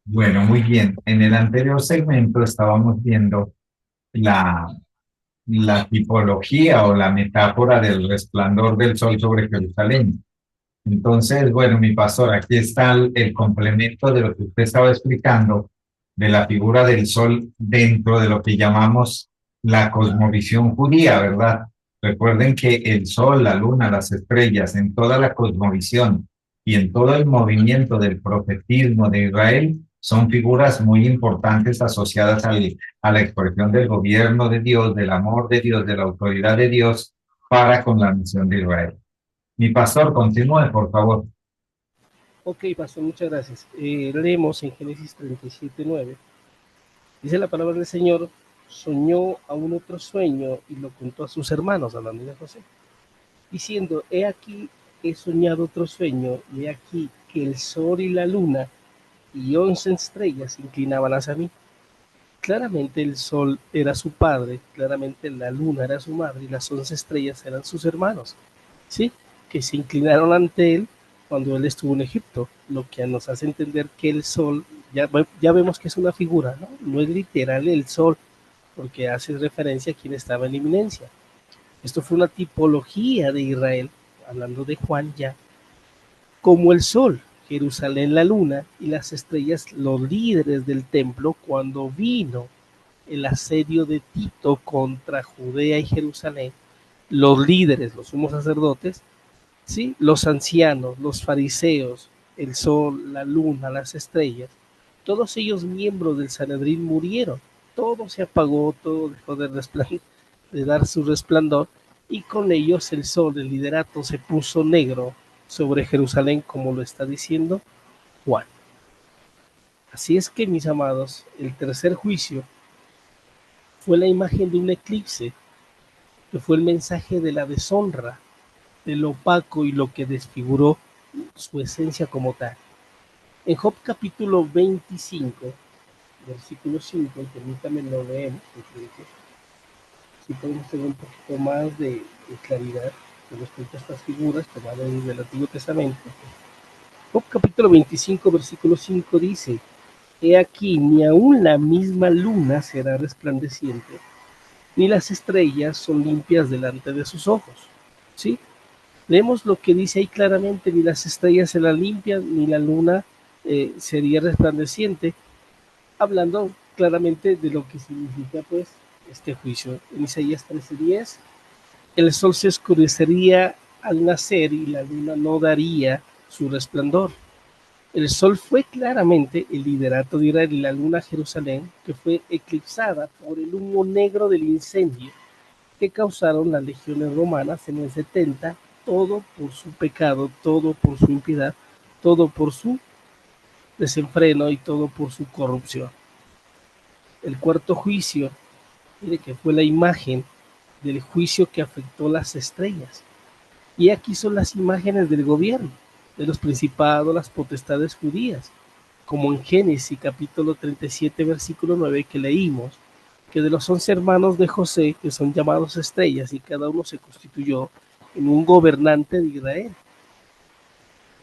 Bueno, muy bien. En el anterior segmento estábamos viendo la, la tipología o la metáfora del resplandor del sol sobre Jerusalén. Entonces, bueno, mi pastor, aquí está el complemento de lo que usted estaba explicando de la figura del sol dentro de lo que llamamos la cosmovisión judía, ¿verdad? Recuerden que el sol, la luna, las estrellas, en toda la cosmovisión y en todo el movimiento del profetismo de Israel, son figuras muy importantes asociadas a la expresión del gobierno de Dios, del amor de Dios, de la autoridad de Dios para con la misión de Israel. Mi pastor, continúe, por favor. Ok, pastor, muchas gracias. Leemos en Génesis 37:9. Dice la palabra del Señor, soñó aún otro sueño y lo contó a sus hermanos, hablando de José, diciendo, he aquí, he soñado otro sueño, y he aquí que el sol y la luna y 11 estrellas se inclinaban hacia mí. Claramente el sol era su padre, claramente la luna era su madre y las 11 estrellas eran sus hermanos, ¿sí? Que se inclinaron ante él cuando él estuvo en Egipto, lo que nos hace entender que el sol, ya vemos que es una figura, ¿no? No es literal el sol, porque hace referencia a quien estaba en eminencia. Esto fue una tipología de Israel, hablando de Juan ya, como el sol, Jerusalén la luna y las estrellas los líderes del templo cuando vino el asedio de Tito contra Judea y Jerusalén, los líderes, los sumos sacerdotes, ¿sí? Los ancianos, los fariseos, el sol, la luna, las estrellas, todos ellos miembros del Sanedrín murieron, todo se apagó, todo dejó de dar su resplandor y con ellos el sol, el liderato se puso negro sobre Jerusalén como lo está diciendo Juan. Así es que, mis amados, el tercer juicio fue la imagen de un eclipse, que fue el mensaje de la deshonra, de lo opaco y lo que desfiguró su esencia como tal. En Job capítulo 25, versículo 5, y permítame lo leemos, porque si podemos tener un poquito más de claridad con respecto a estas figuras tomadas desde el Antiguo Testamento. Job capítulo 25, versículo 5 dice, he aquí, ni aun la misma luna será resplandeciente, ni las estrellas son limpias delante de sus ojos. ¿Sí? Leemos lo que dice ahí claramente, ni las estrellas serán limpias, ni la luna sería resplandeciente, hablando claramente de lo que significa pues este juicio. En Isaías 13:10, el sol se oscurecería al nacer y la luna no daría su resplandor. El sol fue claramente el liderato de Israel y la luna Jerusalén, que fue eclipsada por el humo negro del incendio que causaron las legiones romanas en el 70, todo por su pecado, todo por su impiedad, todo por su desenfreno y todo por su corrupción. El cuarto juicio, mire que fue la imagen del juicio que afectó las estrellas. Y aquí son las imágenes del gobierno, de los principados, las potestades judías, como en Génesis capítulo 37, versículo 9 que leímos, que de los 11 hermanos de José, que son llamados estrellas, y cada uno se constituyó en un gobernante de Israel.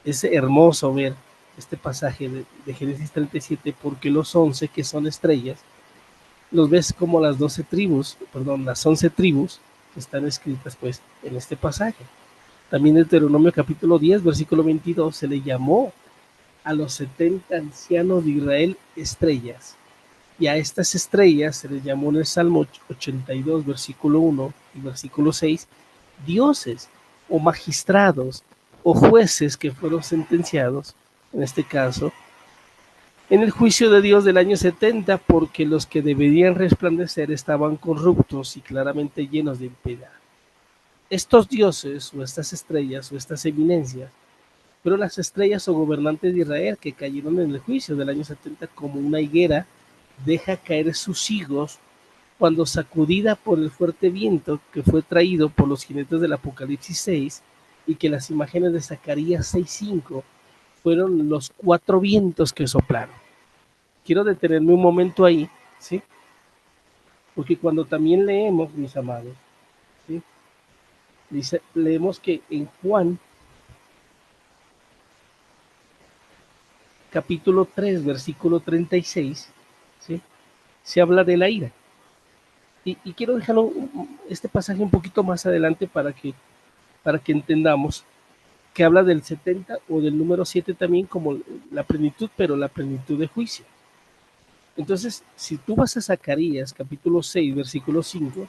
Es hermoso ver este pasaje de Génesis 37, porque los 11 que son estrellas, los ves como las 12 tribus, perdón, las 11 tribus que están escritas pues en este pasaje. También en Deuteronomio capítulo 10, versículo 22, se le llamó a los 70 ancianos de Israel estrellas. Y a estas estrellas se les llamó en el Salmo 82, versículo 1 y versículo 6, dioses o magistrados o jueces que fueron sentenciados, en este caso, en el juicio de Dios del año 70, porque los que deberían resplandecer estaban corruptos y claramente llenos de impiedad. Estos dioses o estas estrellas o estas eminencias fueron las estrellas o gobernantes de Israel que cayeron en el juicio del año 70 como una higuera deja caer sus higos cuando sacudida por el fuerte viento que fue traído por los jinetes del Apocalipsis 6 y que las imágenes de Zacarías 6:5 fueron los cuatro vientos que soplaron. Quiero detenerme un momento ahí, ¿sí? Porque cuando también leemos, mis amados, ¿sí? Leemos que en Juan capítulo 3, versículo 36, ¿sí? Se habla de la ira. Y quiero dejarlo este pasaje un poquito más adelante para que entendamos que habla del 70 o del número 7 también como la plenitud, pero la plenitud de juicio. Entonces, si tú vas a Zacarías, capítulo 6, versículo 5,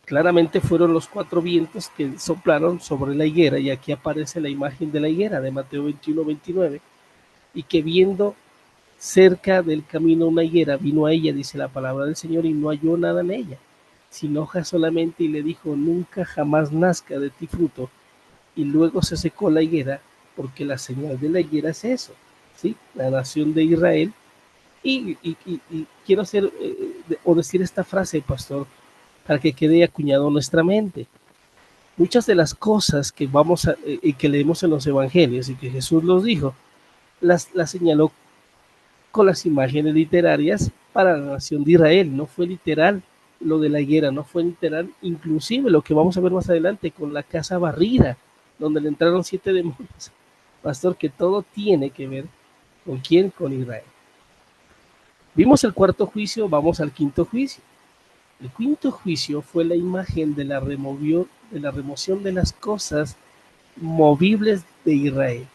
claramente fueron los cuatro vientos que soplaron sobre la higuera, y aquí aparece la imagen de la higuera de Mateo 21, 29, y que viendo cerca del camino una higuera, vino a ella, dice la palabra del Señor, y no halló nada en ella, sin hojas solamente, y le dijo, nunca jamás nazca de ti fruto, y luego se secó la higuera, porque la señal de la higuera es eso, ¿sí? La nación de Israel. Y quiero hacer o decir esta frase, pastor, para que quede acuñado en nuestra mente. Muchas de las cosas que vamos a, que leemos en los evangelios y que Jesús los dijo, las señaló con las imágenes literarias para la nación de Israel. No fue literal lo de la higuera, no fue literal, inclusive lo que vamos a ver más adelante con la casa barrida, donde le entraron 7 demonios. Pastor, que todo tiene que ver con quién, con Israel. Vimos el cuarto juicio, vamos al quinto juicio. El quinto juicio fue la imagen de la remoción de las cosas movibles de Israel.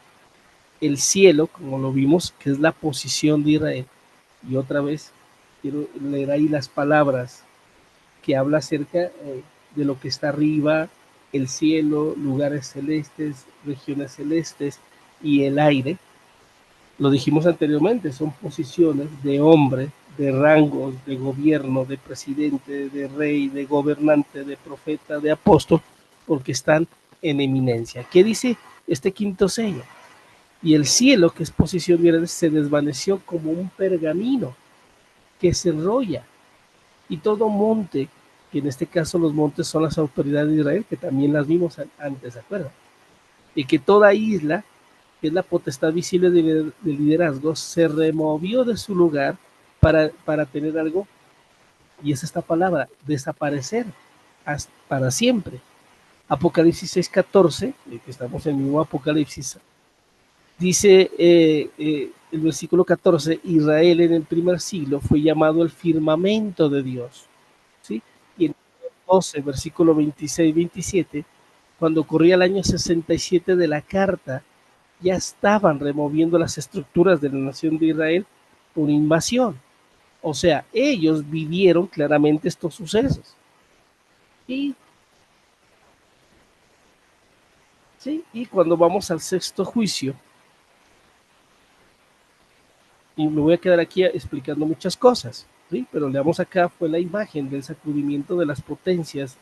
El cielo, como lo vimos, que es la posición de Israel. Y otra vez quiero leer ahí las palabras que habla acerca de lo que está arriba, el cielo, lugares celestes, regiones celestes y el aire. Lo dijimos anteriormente, son posiciones de hombre, de rangos, de gobierno, de presidente, de rey, de gobernante, de profeta, de apóstol, porque están en eminencia. ¿Qué dice este quinto sello? Y el cielo, que es posición de Israel, se desvaneció como un pergamino que se enrolla, y todo monte, que en este caso los montes son las autoridades de Israel, que también las vimos antes, ¿de acuerdo? Y que toda isla, que es la potestad visible de liderazgo, se removió de su lugar para tener algo, y es esta palabra, desaparecer para siempre. Apocalipsis 6:14, que estamos en el mismo Apocalipsis, dice el versículo 14, Israel en el primer siglo fue llamado el firmamento de Dios, ¿sí? Y en 12, versículo 26-27, cuando ocurría el año 67 de la carta, ya estaban removiendo las estructuras de la nación de Israel por invasión. O sea, ellos vivieron claramente estos sucesos. Y, ¿sí? Y cuando vamos al sexto juicio, y me voy a quedar aquí explicando muchas cosas, ¿sí? Pero leamos acá, fue la imagen del sacudimiento de las potencias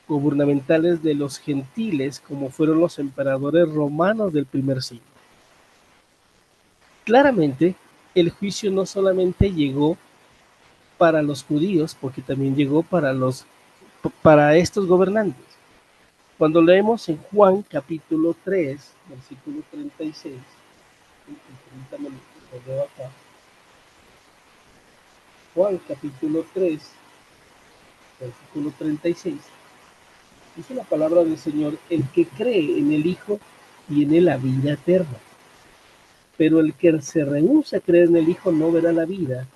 gubernamentales de los gentiles, como fueron los emperadores romanos del primer siglo. Claramente, el juicio no solamente llegó para los judíos, porque también llegó para estos gobernantes. Cuando leemos en Juan capítulo 3, versículo 36, lo leo acá. Juan capítulo 3, versículo 36, dice la palabra del Señor, el que cree en el Hijo tiene la vida eterna, pero el que se rehúsa a creer en el Hijo no verá la vida,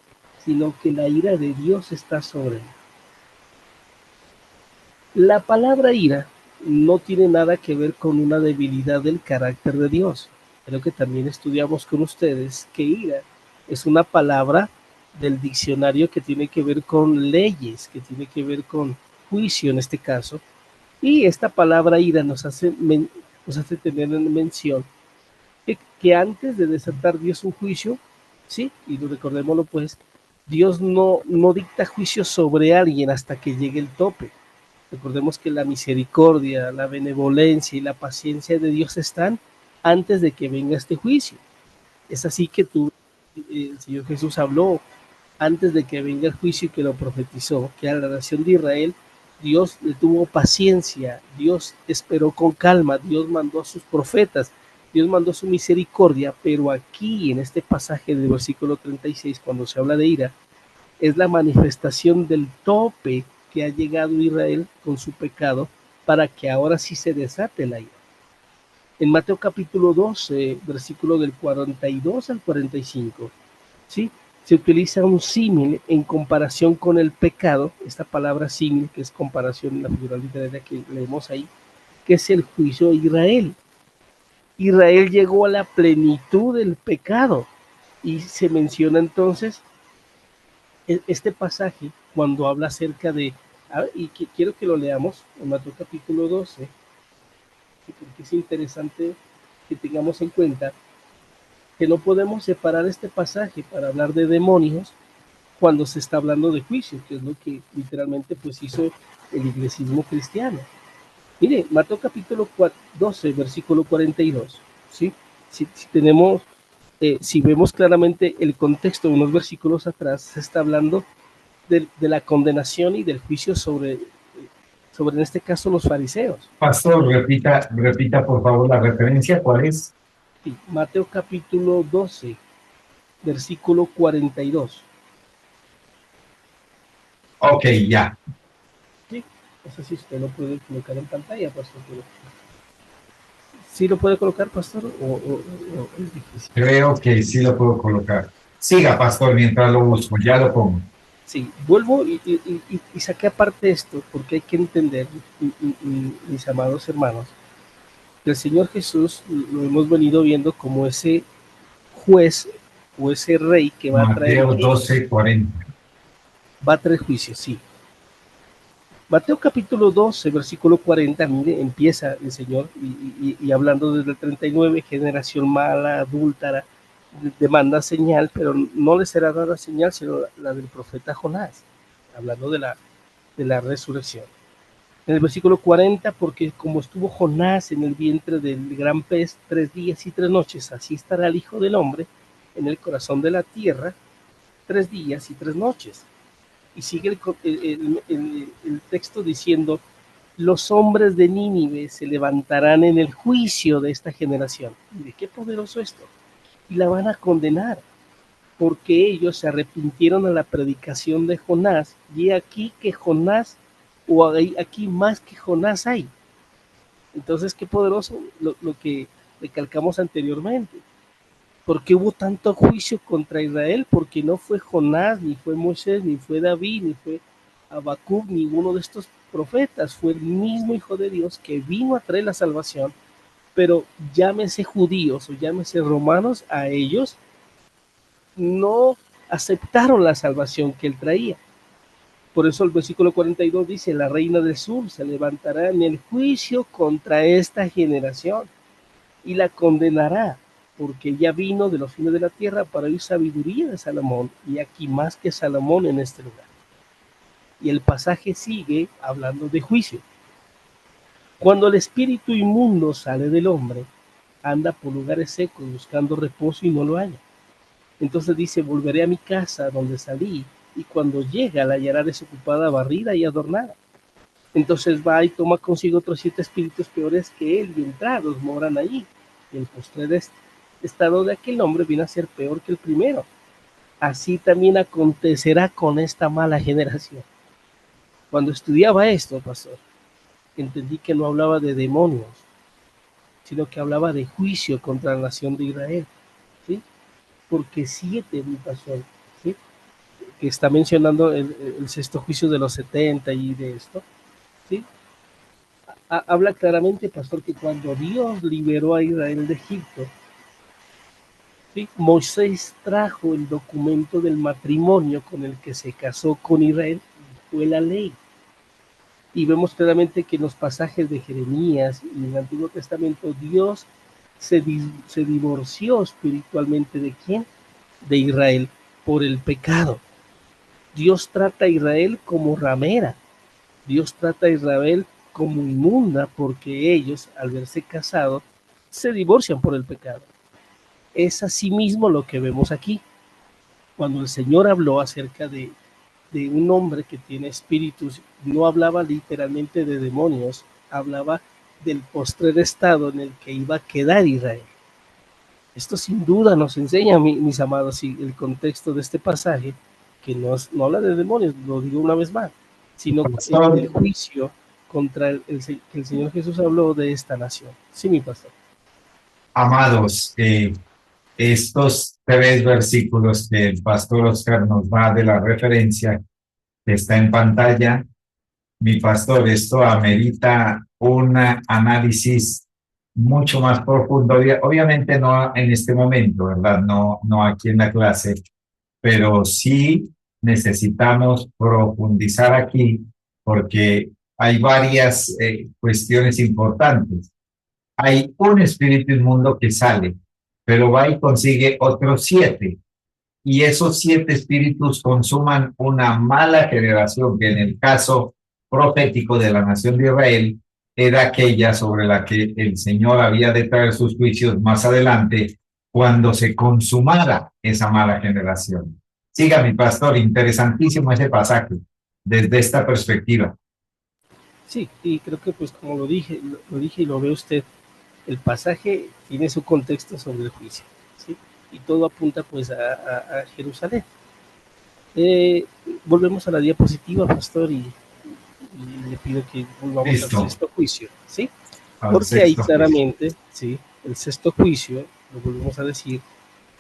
sino que la ira de Dios está sobre él. La palabra ira no tiene nada que ver con una debilidad del carácter de Dios. Creo que también estudiamos con ustedes que ira es una palabra del diccionario que tiene que ver con leyes, que tiene que ver con juicio en este caso. Y esta palabra ira nos hace tener en mención que antes de desatar Dios un juicio, ¿sí? Y recordémoslo pues, Dios no dicta juicio sobre alguien hasta que llegue el tope. Recordemos que la misericordia, la benevolencia y la paciencia de Dios están antes de que venga este juicio. Es así que el Señor Jesús habló antes de que venga el juicio y que lo profetizó, que a la nación de Israel Dios le tuvo paciencia, Dios esperó con calma, Dios mandó a sus profetas, Dios mandó su misericordia, pero aquí en este pasaje del versículo 36, cuando se habla de ira, es la manifestación del tope que ha llegado Israel con su pecado para que ahora sí se desate la ira. En Mateo capítulo 12, versículo del 42 al 45, ¿sí? Se utiliza un símil en comparación con el pecado, esta palabra símil, que es comparación en la figura literaria que leemos ahí, que es el juicio de Israel. Israel llegó a la plenitud del pecado y se menciona entonces este pasaje cuando habla acerca de, y quiero que lo leamos en Mateo capítulo 12, porque es interesante que tengamos en cuenta que no podemos separar este pasaje para hablar de demonios cuando se está hablando de juicio, que es lo que literalmente pues hizo el iglesismo cristiano. Mire, Mateo capítulo 12, versículo 42, ¿sí? Si tenemos, si vemos claramente el contexto de unos versículos atrás, se está hablando de la condenación y del juicio sobre, en este caso, los fariseos. Pastor, repita por favor la referencia, ¿cuál es? Sí, Mateo capítulo 12, versículo 42. Ok, ya. ¿Sí? No sé si usted lo puede colocar en pantalla, pastor. Pero ¿sí lo puede colocar, pastor? ¿O es difícil? Creo que sí lo puedo colocar. Siga, pastor, mientras lo busco, ya lo pongo. Sí, vuelvo y saqué aparte esto, porque hay que entender, mis amados hermanos, que el Señor Jesús lo hemos venido viendo como ese juez o ese rey que va a traer Mateo qué? 12:40. Va a traer juicio, sí. Mateo capítulo 12, versículo 40, mire, empieza el Señor y hablando desde el 39, generación mala, adúltera, demanda señal, pero no le será dada señal, sino la del profeta Jonás, hablando de la resurrección. En el versículo 40, porque como estuvo Jonás en el vientre del gran pez 3 días y 3 noches, así estará el Hijo del Hombre en el corazón de la tierra 3 días y 3 noches. Y sigue el texto diciendo, los hombres de Nínive se levantarán en el juicio de esta generación. Mire, qué poderoso esto. Y la van a condenar, porque ellos se arrepintieron a la predicación de Jonás, y aquí que Jonás, o hay aquí más que Jonás hay. Entonces, qué poderoso lo que recalcamos anteriormente. ¿Por qué hubo tanto juicio contra Israel? Porque no fue Jonás, ni fue Moisés, ni fue David, ni fue Habacuc, ninguno de estos profetas. Fue el mismo Hijo de Dios que vino a traer la salvación, pero llámese judíos o llámese romanos, a ellos no aceptaron la salvación que él traía. Por eso el versículo 42 dice, la reina del sur se levantará en el juicio contra esta generación y la condenará, porque ella vino de los fines de la tierra para oír sabiduría de Salomón, y aquí más que Salomón en este lugar. Y el pasaje sigue hablando de juicio. Cuando el espíritu inmundo sale del hombre, anda por lugares secos buscando reposo y no lo halla. Entonces dice, volveré a mi casa donde salí, y cuando llega la hallará desocupada, barrida y adornada. Entonces va y toma consigo otros 7 espíritus peores que él, y entrados moran allí. Y el postrer estado de aquel hombre viene a ser peor que el primero. Así también acontecerá con esta mala generación. Cuando estudiaba esto, pastor, entendí que no hablaba de demonios, sino que hablaba de juicio contra la nación de Israel, ¿sí? Porque 7, mi pastor, ¿sí? Que está mencionando el sexto juicio de los 70 y de esto, ¿sí? Habla claramente, pastor, que cuando Dios liberó a Israel de Egipto, ¿sí? Moisés trajo el documento del matrimonio con el que se casó con Israel, fue la ley. Y vemos claramente que en los pasajes de Jeremías y en el Antiguo Testamento Dios se divorció espiritualmente ¿de quién? De Israel, por el pecado. Dios trata a Israel como ramera. Dios trata a Israel como inmunda, porque ellos, al verse casados, se divorcian por el pecado. Es asimismo lo que vemos aquí. Cuando el Señor habló acerca de un hombre que tiene espíritus, no hablaba literalmente de demonios, hablaba del postrer estado en el que iba a quedar Israel. Esto sin duda nos enseña, mis amados, y el contexto de este pasaje, que no habla de demonios, lo digo una vez más, sino el Pastor, juicio contra que el Señor Jesús habló de esta nación. Sí, mi pastor. Amados, estos tres versículos que el pastor Oscar nos da de la referencia que está en pantalla, mi pastor, esto amerita un análisis mucho más profundo. Obviamente no en este momento, ¿verdad? No, no aquí en la clase, pero sí necesitamos profundizar aquí porque hay varias cuestiones importantes. Hay un espíritu inmundo que sale, pero va y consigue otros siete. Y esos siete espíritus consuman una mala generación, que en el caso profético de la nación de Israel era aquella sobre la que el Señor había de traer sus juicios más adelante, cuando se consumara esa mala generación. Siga, mi pastor, interesantísimo ese pasaje desde esta perspectiva. Sí, y creo que pues como lo dije y lo ve usted, el pasaje tiene su contexto sobre el juicio, ¿sí? Y todo apunta pues a Jerusalén. Eh, Volvemos a la diapositiva, pastor, y le pido que volvamos al Listo, sexto juicio, ¿sí? al Porque ahí sexto juicio. claramente, ¿sí? El sexto juicio, lo volvemos a decir,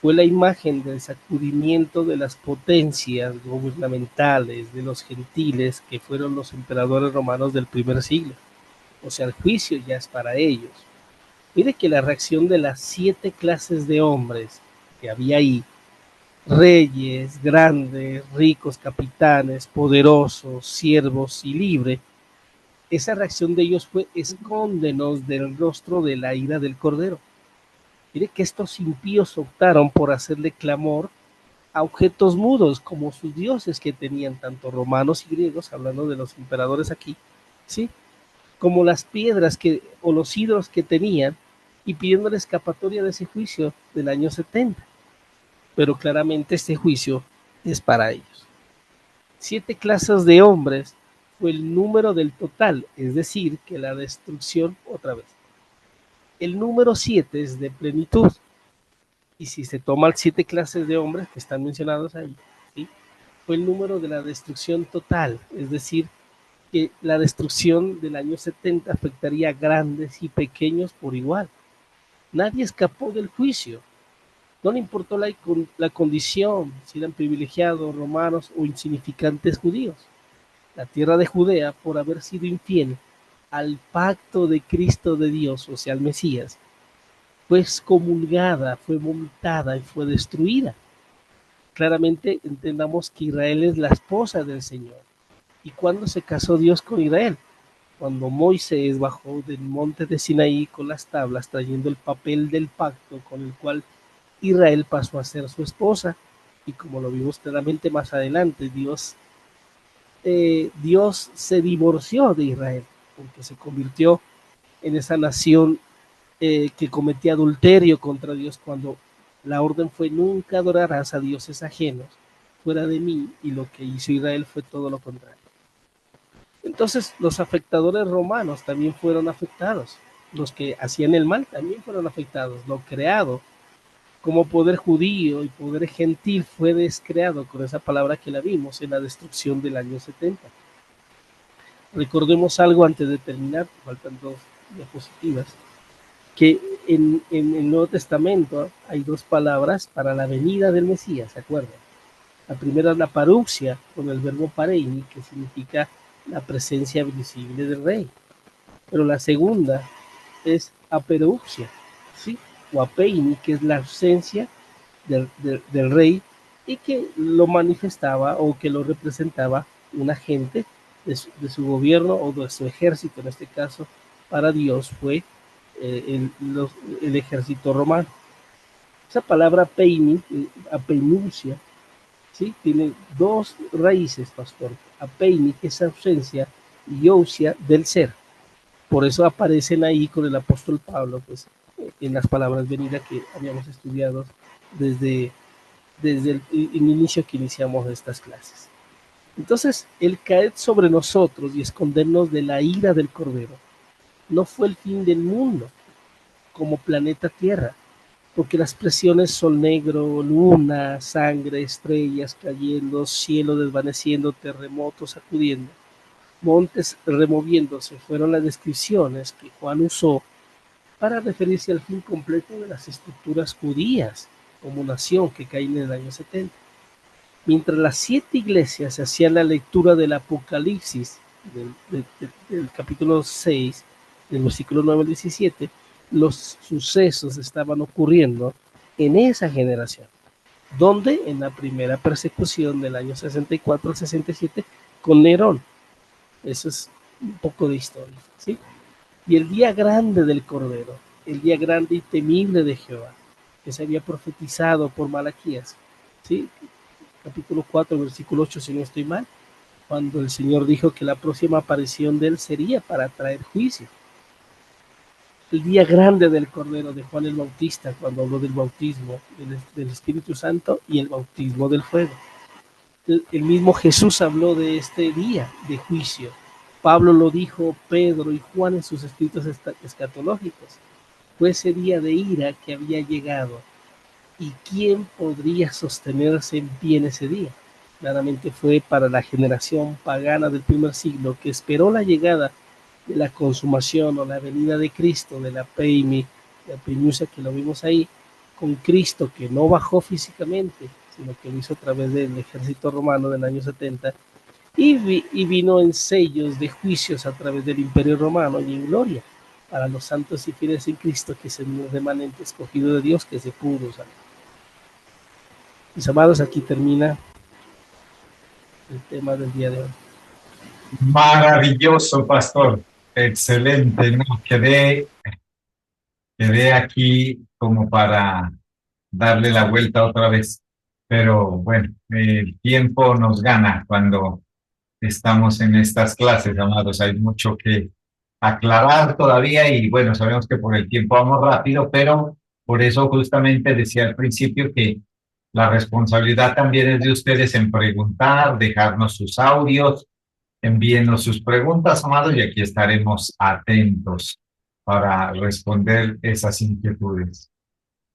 fue la imagen del sacudimiento de las potencias gubernamentales, de los gentiles, que fueron los emperadores romanos del primer siglo. O sea, el juicio ya es para ellos. Mire que la reacción de las 7 clases de hombres que había ahí, reyes, grandes, ricos, capitanes, poderosos, siervos y libres, esa reacción de ellos fue: escóndenos del rostro de la ira del Cordero. Mire que estos impíos optaron por hacerle clamor a objetos mudos como sus dioses que tenían tanto romanos y griegos, hablando de los emperadores aquí, ¿sí? Como las piedras que, o los ídolos que tenían, y pidiendo la escapatoria de ese juicio del año 70. Pero claramente este juicio es para ellos. 7 clases de hombres fue el número del total, es decir, que la destrucción, otra vez, el número 7 es de plenitud, y si se toman 7 clases de hombres que están mencionados ahí, ¿sí? Fue el número de la destrucción total, es decir, que la destrucción del año 70 afectaría a grandes y pequeños por igual. Nadie escapó del juicio. No le importó la condición, si eran privilegiados, romanos o insignificantes judíos. La tierra de Judea, por haber sido infiel al pacto de Cristo de Dios, o sea, al Mesías, fue excomulgada, fue vomitada y fue destruida. Claramente entendamos que Israel es la esposa del Señor. ¿Y cuándo se casó Dios con Israel? Cuando Moisés bajó del monte de Sinaí con las tablas, trayendo el papel del pacto con el cual Israel pasó a ser su esposa. Y como lo vimos claramente más adelante, Dios se divorció de Israel, porque se convirtió en esa nación que cometía adulterio contra Dios, cuando la orden fue: nunca adorarás a dioses ajenos fuera de mí. Y lo que hizo Israel fue todo lo contrario. Entonces los afectadores romanos también fueron afectados, los que hacían el mal también fueron afectados. Lo creado como poder judío y poder gentil fue descreado con esa palabra que la vimos en la destrucción del año 70. Recordemos algo antes de terminar, faltan 2 diapositivas, que en el Nuevo Testamento hay 2 palabras para la venida del Mesías, ¿se acuerdan? La primera es la paruxia, con el verbo pareini, que significa la presencia visible del rey. Pero la segunda es aperouxia, ¿sí? O apeini, que es la ausencia del rey, y que lo manifestaba o que lo representaba un agente de su gobierno o de su ejército. En este caso, para Dios fue el ejército romano. Esa palabra peini, apeinuncia, ¿sí? Tiene 2 raíces, pastor. Apeini, que es ausencia, y ousia, del ser. Por eso aparecen ahí con el apóstol Pablo, pues, en las palabras venidas que habíamos estudiado desde, desde el inicio que iniciamos estas clases. Entonces, el caer sobre nosotros y escondernos de la ira del Cordero no fue el fin del mundo como planeta Tierra, porque las presiones: sol negro, luna, sangre, estrellas cayendo, cielo desvaneciendo, terremotos sacudiendo, montes removiéndose, fueron las descripciones que Juan usó para referirse al fin completo de las estructuras judías como nación que cae en el año 70. Mientras las 7 iglesias hacían la lectura del Apocalipsis, del capítulo 6, del versículo 9 al 17, los sucesos estaban ocurriendo en esa generación, donde en la primera persecución del año 64 al 67 con Nerón. Eso es un poco de historia, ¿sí? Y el día grande del Cordero, el día grande y temible de Jehová, que se había profetizado por Malaquías, ¿sí? Capítulo 4, versículo 8, si no estoy mal, cuando el Señor dijo que la próxima aparición de él sería para traer juicio. El día grande del Cordero de Juan el Bautista, cuando habló del bautismo del Espíritu Santo y el bautismo del fuego. El mismo Jesús habló de este día de juicio. Pablo lo dijo, Pedro y Juan en sus escritos escatológicos. Fue ese día de ira que había llegado. ¿Y quién podría sostenerse en pie en ese día? Claramente fue para la generación pagana del primer siglo que esperó la llegada de la consumación o la venida de Cristo, de la Peimi, la Peinusia que lo vimos ahí, con Cristo que no bajó físicamente, sino que lo hizo a través del ejército romano del año 70, y vino en sellos de juicios a través del imperio romano y en gloria para los santos y fieles en Cristo, que es el remanente escogido de Dios que se pudo salvar. Mis amados, aquí termina el tema del día de hoy. Maravilloso, pastor. Excelente, ¿no? Quedé aquí como para darle la vuelta otra vez. Pero bueno, el tiempo nos gana cuando estamos en estas clases, amados. Hay mucho que aclarar todavía y bueno, sabemos que por el tiempo vamos rápido, pero por eso justamente decía al principio que la responsabilidad también es de ustedes en preguntar, dejarnos sus audios, envíenos sus preguntas, amados, y aquí estaremos atentos para responder esas inquietudes.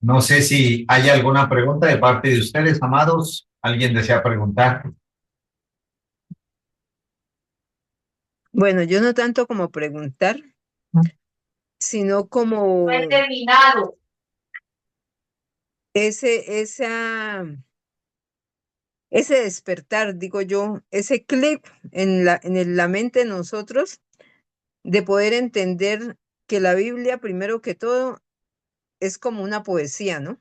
No sé si hay alguna pregunta de parte de ustedes, amados. ¿Alguien desea preguntar? Bueno, yo no tanto como preguntar, sino como No he terminado. ese, esa, ese despertar, digo yo, ese clic la mente de nosotros de poder entender que la Biblia, primero que todo, es como una poesía, ¿no?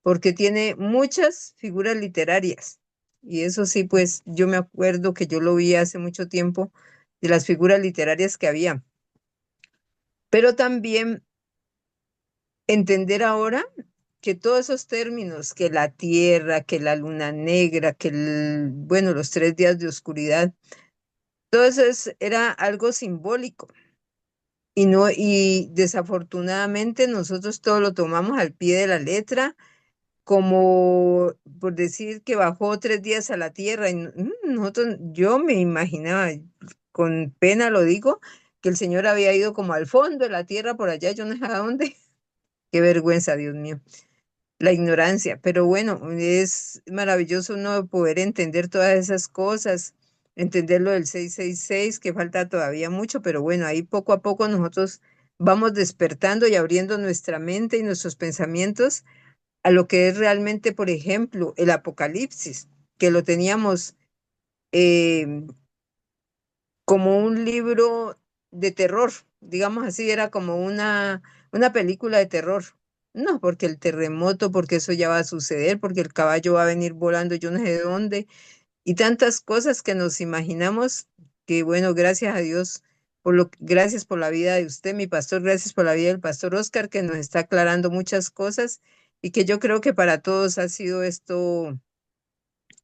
Porque tiene muchas figuras literarias. Y eso sí, pues yo me acuerdo que yo lo vi hace mucho tiempo de las figuras literarias que había. Pero también entender ahora que todos esos términos, que la tierra, que la luna negra, bueno, los 3 días de oscuridad, todo eso era algo simbólico. Y no, y desafortunadamente nosotros todo lo tomamos al pie de la letra, como por decir que bajó 3 días a la tierra. Y yo me imaginaba, con pena lo digo, que el Señor había ido como al fondo de la tierra por allá, yo no sé a dónde. Qué vergüenza, Dios mío. La ignorancia, pero bueno, es maravilloso uno poder entender todas esas cosas, entender lo del 666, que falta todavía mucho, pero bueno, ahí poco a poco nosotros vamos despertando y abriendo nuestra mente y nuestros pensamientos a lo que es realmente, por ejemplo, el Apocalipsis, que lo teníamos eh, como un libro de terror, digamos así, era como una película de terror. No, porque el terremoto, porque eso ya va a suceder, porque el caballo va a venir volando yo no sé de dónde, y tantas cosas que nos imaginamos que, bueno, gracias a Dios, gracias por la vida de usted, mi pastor, gracias por la vida del pastor Oscar, que nos está aclarando muchas cosas y que yo creo que para todos ha sido esto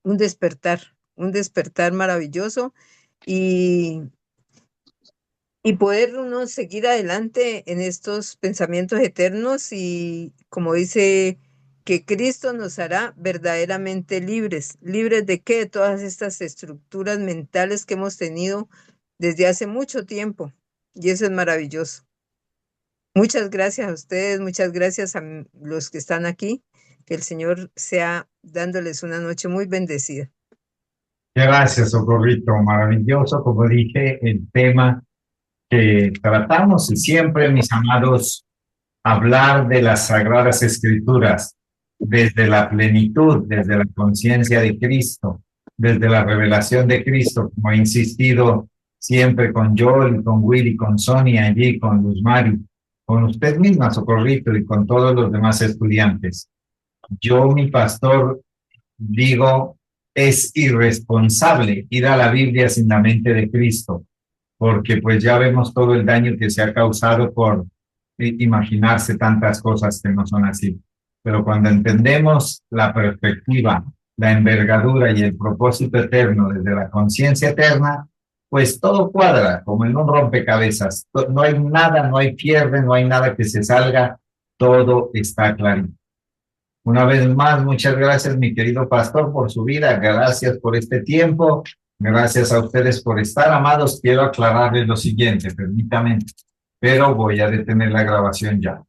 un despertar maravilloso y y poder uno seguir adelante en estos pensamientos eternos y como dice que Cristo nos hará verdaderamente libres. ¿Libres de qué? De todas estas estructuras mentales que hemos tenido desde hace mucho tiempo. Y eso es maravilloso. Muchas gracias a ustedes, muchas gracias a los que están aquí. Que el Señor sea dándoles una noche muy bendecida. Gracias, Socorrito. Maravilloso, como dije, el tema que tratamos y siempre, mis amados, hablar de las Sagradas Escrituras desde la plenitud, desde la conciencia de Cristo, desde la revelación de Cristo, como he insistido siempre con Joel, con Willy, con Sonia allí, con Luz Mari, con usted misma, Socorrito, y con todos los demás estudiantes. Yo, mi pastor, digo, es irresponsable ir a la Biblia sin la mente de Cristo, porque pues ya vemos todo el daño que se ha causado por imaginarse tantas cosas que no son así. Pero cuando entendemos la perspectiva, la envergadura y el propósito eterno desde la conciencia eterna, pues todo cuadra como en un rompecabezas. No hay nada, no hay pierde, no hay nada que se salga, todo está clarito. Una vez más, muchas gracias, mi querido pastor, por su vida. Gracias por este tiempo. Gracias a ustedes por estar, amados. Quiero aclararles lo siguiente, permítame, pero voy a detener la grabación ya.